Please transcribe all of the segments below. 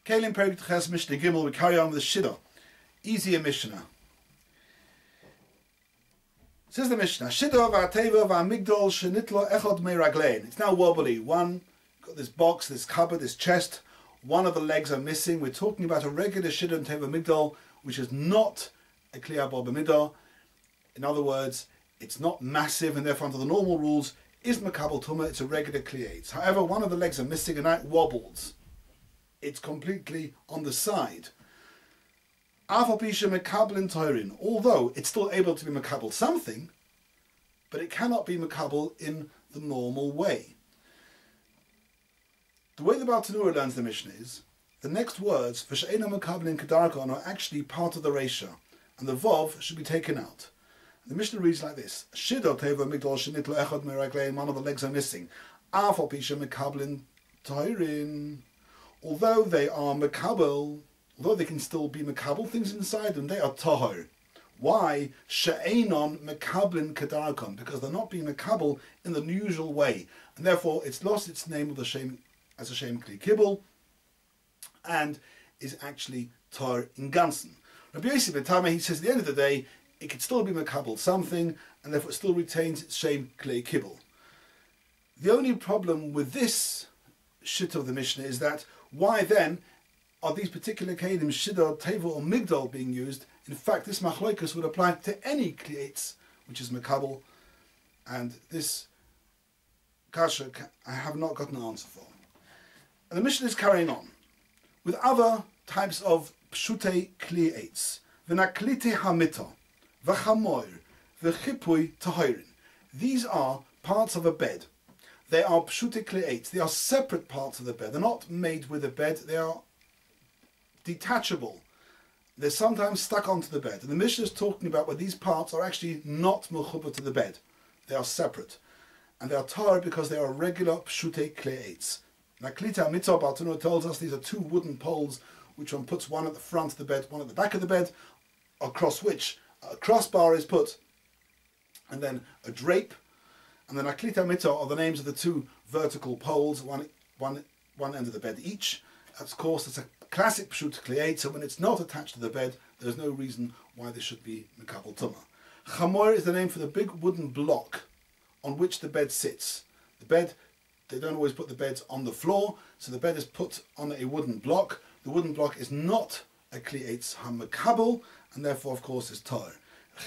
Kלים Perek Ches Mishnah Gimel. We carry on with the Shidduch. Easier Mishnah. Says the Mishnah, Shidduch v'ateva v'amigdol shenitlo echad meiraglein. It's now wobbly. One, got this box, this cupboard, this chest. One of the legs are missing. We're talking about a regular Shidduch and teva migdol, which is not a kli haba b'midah. In other words, it's not massive, and therefore under the normal rules is makabel tumah. It's a regular kli eitz. However, one of the legs are missing, and that wobbles. It's completely on the side. Although it's still able to be makabel something, but it cannot be makabel in the normal way. The way the Baal Tanura learns the Mishnah is, the next words, v'she'ena makabel in kedarkon, are actually part of the Reisha, and the Vav should be taken out. The Mishnah reads like this: Shidduch teva migdol shenitlo echad meraglein, one of the legs are missing. Although pisha makabel in toirin, although they are makabel, although they can still be makabel things inside them, they are tahor. Why? She'enon makabelin kedarkon, because they're not being makabel in the usual way, and therefore it's lost its name of the shem as a shem kli kibbel, and is actually tahor in ganzen. Rabbi Yosef ben Tameh, he says at the end of the day, it could still be makabel something, and therefore it still retains its shem kli kibbel. The only problem with this shit of the Mishnah is that why then are these particular kelim, shidduch, teva, or migdal being used? In fact, this machlokas would apply to any kli eitz, which is makabel, and this kasha I have not got an answer for. And the Mishnah is carrying on with other types of pshutei kli eitz. V'naklite hamita, v'chamoir, v'chipui tahirin. These are parts of a bed. They are pshutei kli eitz. They are separate parts of the bed. They're not made with a bed. They are detachable. They're sometimes stuck onto the bed. And the Mishnah is talking about where these parts are actually not mechuber to the bed. They are separate. And they are tar because they are regular pshutei kli eitz. Now, Klita Mitzvah Baal Tanura tells us these are two wooden poles which one puts one at the front of the bed, one at the back of the bed, across which a crossbar is put, and then a drape. And then Aklita Mitzvah are the names of the two vertical poles, one end of the bed each. Of course, it's a classic pshut kli eitz, so when it's not attached to the bed, there's no reason why this should be makabel tumah. Chamor is the name for the big wooden block on which the bed sits. The bed, they don't always put the beds on the floor, so the bed is put on a wooden block. The wooden block is not a kli eitz hamakabel, and therefore, of course, is tar.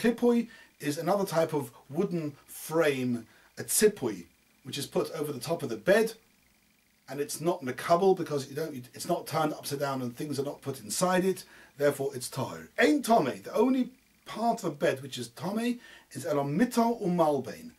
Chipui is another type of wooden frame, a tzipui, which is put over the top of the bed, and it's not makabel because it's not turned upside down and things are not put inside it. Therefore, it's tar. Ein tomei. The only part of a bed which is tomei is elon mito umalbein.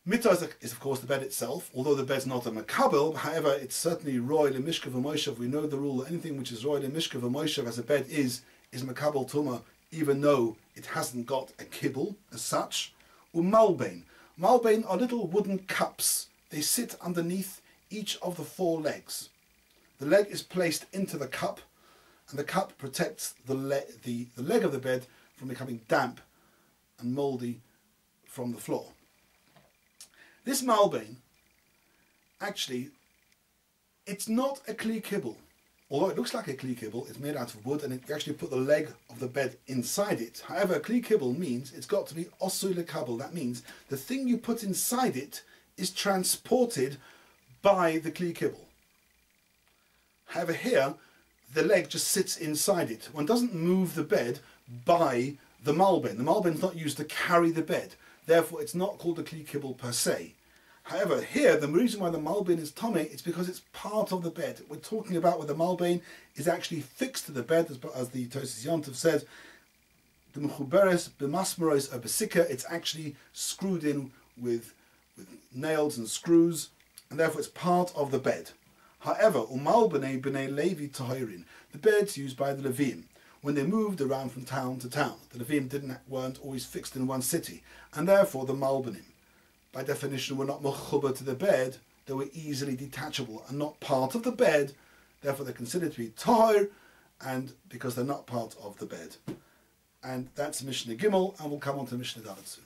Mito is of course the bed itself, although the bed's not a makabel. However, it's certainly roy lemishka v'moshav. We know the rule that anything which is roy lemishka v'moshav as a bed is makabel tumah, even though it hasn't got a kibble as such. Umalbein. Malbein are little wooden cups. They sit underneath each of the four legs. The leg is placed into the cup, and the cup protects the leg of the bed from becoming damp and mouldy from the floor. This malbein, actually, it's not a kli kibble. Although it looks like a kli kibble, it's made out of wood, and you actually put the leg of the bed inside it. However, a kli kibble means it's got to be osu lekabel. That means the thing you put inside it is transported by the kli kibble. However, here, the leg just sits inside it. One doesn't move the bed by the malbein. The malbein is not used to carry the bed. Therefore, it's not called a kli kibble per se. However, here, the reason why the malbein is tomei is because it's part of the bed. We're talking about where the malbein is actually fixed to the bed, as the Tosis Yontav said, the mechuberes b'masmeros besika, it's actually screwed in with nails and screws, and therefore it's part of the bed. However, umal b'nei levi tahirin, the beds used by the Levim, when they moved around from town to town. The Levim weren't always fixed in one city, and therefore the malbenim, by definition, were not mechuber to the bed. They were easily detachable and not part of the bed. Therefore, they're considered to be tahir, and because they're not part of the bed. And that's Mishnah Gimel, and we'll come on to Mishnah Dalet soon.